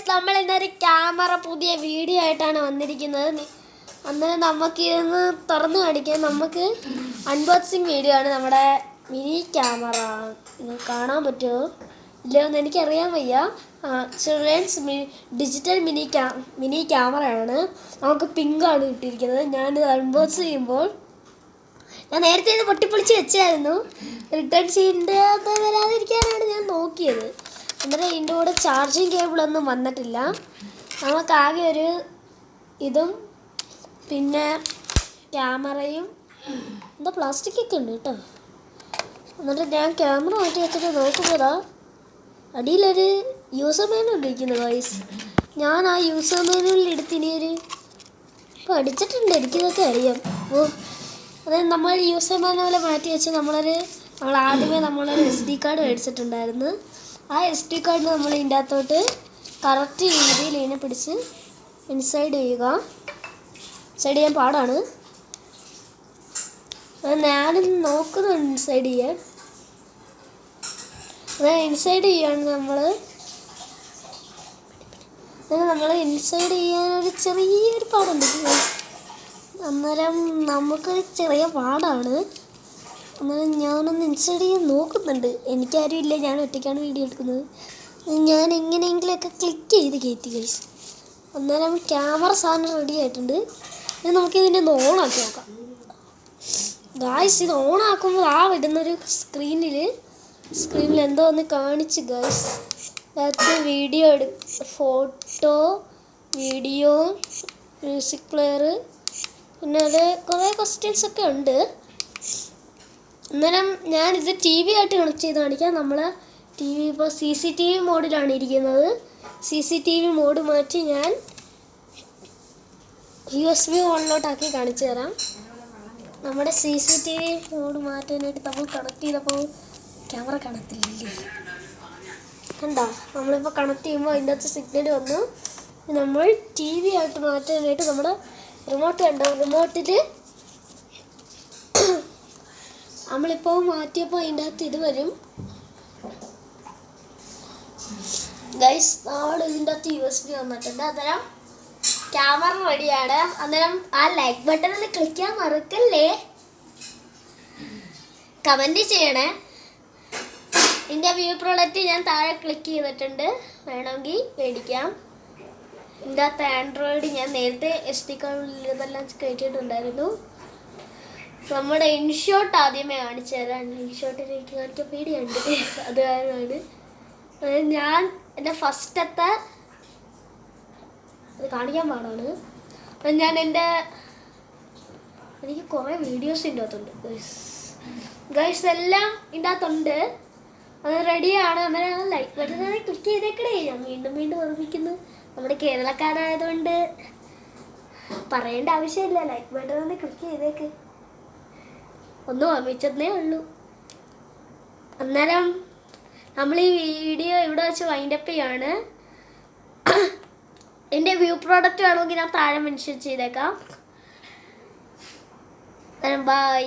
Guys, നമ്മൾ ഇന്നൊരു camera പുതിയ വീഡിയോ ആയിട്ടാണ് വന്നിരിക്കുന്നത്. അന്നേരം നമുക്ക് ഇതൊന്ന് തുറന്നു കാണിക്കാം. നമുക്ക് അൺബോക്സിങ് വീഡിയോ ആണ്. നമ്മുടെ മിനി ക്യാമറ കാണാൻ പറ്റുമോ ഇല്ലയോ എന്ന് എനിക്കറിയാൻ വയ്യ. ചിൽഡ്രൻസ് ഡിജിറ്റൽ മിനി ക്യാമറയാണ്. നമുക്ക് പിങ്കാണ് കിട്ടിയിരിക്കുന്നത്. ഞാനിത് അൺബോക്സ് ചെയ്യുമ്പോൾ ഞാൻ നേരത്തെ ഇത് പൊട്ടിപ്പൊളിച്ച് വെച്ചായിരുന്നു. റിട്ടേൺ ചെയ്യേണ്ട വരാതിരിക്കാനാണ് ഞാൻ നോക്കിയത്. അന്നേരം ഇതിൻ്റെ കൂടെ ചാർജിങ് കേബിളൊന്നും വന്നിട്ടില്ല. നമുക്കാകെ ഒരു ഇതും പിന്നെ ക്യാമറയും എന്താ പ്ലാസ്റ്റിക്കൊക്കെ ഉണ്ട് കേട്ടോ. എന്നിട്ട് ഞാൻ ക്യാമറ മാറ്റി വെച്ചിട്ട് നോക്കുമ്പോഴാ അടിയിലൊരു യൂസർ മാനുവൽ ഇരിക്കുന്നു ഗൈസ്. ഞാൻ ആ യൂസർ മാനുവലിൽ എടുത്ത് ഇനിയൊരു ഇപ്പോൾ അടിച്ചിട്ടുണ്ട്. എനിക്കിതൊക്കെ അറിയാം. അതായത് നമ്മൾ യൂസർ മാനുവൽ മാറ്റി വെച്ച് നമ്മൾ ആദ്യമേ നമ്മളൊരു SD കാർഡ് മേടിച്ചിട്ടുണ്ടായിരുന്നു. ആ SD കാർഡ് നമ്മൾ ഇതിൻ്റെ അകത്തോട്ട് കറക്റ്റ് രീതിയിൽ ഇതിനെ പിടിച്ച് ഇൻസൈഡ് ചെയ്യുക. ഇൻസൈഡ് ചെയ്യാൻ പാടാണ്. ഞാനും നോക്കുന്നുണ്ട് ഇൻസൈഡ് ചെയ്യാൻ. അതായത് ഇൻസൈഡ് ചെയ്യാണ് നമ്മൾ ഇൻസൈഡ് ചെയ്യാനൊരു ചെറിയൊരു പാടുണ്ട്. അന്നേരം നമുക്കൊരു ചെറിയ പാടാണ്. അന്നേരം ഞാനൊന്ന് ഇൻസൈഡ് ചെയ്യാൻ നോക്കുന്നുണ്ട്. എനിക്കാരും ഇല്ല, ഞാൻ ഒറ്റയ്ക്കാണ് വീഡിയോ എടുക്കുന്നത്. ഞാൻ എങ്ങനെയെങ്കിലുമൊക്കെ ക്ലിക്ക് ചെയ്ത് കയറ്റി ഗൈസ്. അന്നേരം ക്യാമറ സാധനം റെഡി ആയിട്ടുണ്ട്. ഇനി നമുക്കിതിൻ്റെ ഒന്ന് ഓണാക്കി നോക്കാം ഗൈസ്. ഇത് ഓണാക്കുമ്പോൾ വരുന്നൊരു സ്ക്രീനിൽ എന്തോ ഒന്ന് കാണിച്ച് ഗൈസ്. അതിനകത്ത് video photo, video, music player, പിന്നെ അത് കുറേ ക്വസ്റ്റ്യൻസൊക്കെ ഉണ്ട്. അന്നേരം ഞാനിത് TV ആയിട്ട് കണക്ട് ചെയ്ത് കാണിക്കാം. നമ്മൾ TV ഇപ്പോൾ CCTV മോഡിലാണ് ഇരിക്കുന്നത്. CCTV മോഡ് മാറ്റി ഞാൻ USB ഓണിലോട്ടാക്കി കാണിച്ചു തരാം. നമ്മുടെ CCTV മോഡ് മാറ്റാനായിട്ട് നമ്മൾ കണക്ട് ചെയ്തപ്പോൾ ക്യാമറ കാണത്തില്ലേ? കണ്ടോ? നമ്മളിപ്പോൾ കണക്ട് ചെയ്യുമ്പോൾ അതിൻ്റെ അകത്ത് സിഗ്നൽ വന്നു. നമ്മൾ TV ആയിട്ട് മാറ്റാനായിട്ട് നമ്മുടെ റിമോട്ട് കണ്ടോ? റിമോട്ടിൽ നമ്മളിപ്പോൾ മാറ്റിയപ്പോൾ അതിൻ്റെ അകത്ത് ഇത് വരും ഗൈസ്. നമ്മൾ ഇതിൻ്റെ അകത്ത് USB വന്നിട്ടുണ്ട്. അന്നേരം ക്യാമറ റെഡിയാണ്. അന്നേരം ആ ലൈക്ക് ബട്ടണിൽ ക്ലിക്ക് ചെയ്യാൻ മറക്കല്ലേ. കമൻറ്റ് ചെയ്യണേ. ഇതിൻ്റെ വ്യൂ പ്രോഡക്റ്റ് ഞാൻ താഴെ ക്ലിക്ക് ചെയ്തിട്ടുണ്ട്. വേണമെങ്കിൽ മേടിക്കാം. ഇതിൻ്റെ അകത്ത് ആൻഡ്രോയിഡ് ഞാൻ നേരത്തെ SD കാർഡിൽ ഇതെല്ലാം കയറ്റിയിട്ടുണ്ടായിരുന്നു. നമ്മുടെ ഇൻഷോട്ട് ആദ്യമേ കാണിച്ചു തരാം. ഇൻഷോട്ടിലേക്ക് കാണിക്കാൻ പേടിയുണ്ട്. അത് കാരണമാണ് ഞാൻ എൻ്റെ ഫസ്റ്റത്തെ അത് കാണിക്കാൻ പാടാണ്. ഞാൻ എനിക്ക് കുറേ വീഡിയോസ് ഇതിൻ്റെ അകത്തുണ്ട് ഗൈസ്. എല്ലാം ഇതിൻ്റെ അകത്തുണ്ട്. അത് റെഡിയാണ്. അന്നേരം ലൈക്ക് ബട്ടൺ ക്ലിക്ക് ചെയ്തേക്കണേ. ഞാൻ വീണ്ടും ഓർമ്മിക്കുന്നു. നമ്മുടെ കേരളക്കാരായതുകൊണ്ട് പറയേണ്ട ആവശ്യമില്ല. ലൈക്ക് ബട്ടൺ ക്ലിക്ക് ചെയ്തേക്ക്. ഒന്നും ഓർമ്മിച്ചതേ ഉള്ളൂ. അന്നേരം നമ്മൾ ഈ വീഡിയോ ഇവിടെ വെച്ച് വൈൻഡപ്പ് ചെയ്യാണ്. എൻ്റെ വ്യൂ പ്രോഡക്റ്റ് വേണമെങ്കിൽ ഞാൻ താഴെ മെൻഷൻ ചെയ്തേക്കാം. ബൈ.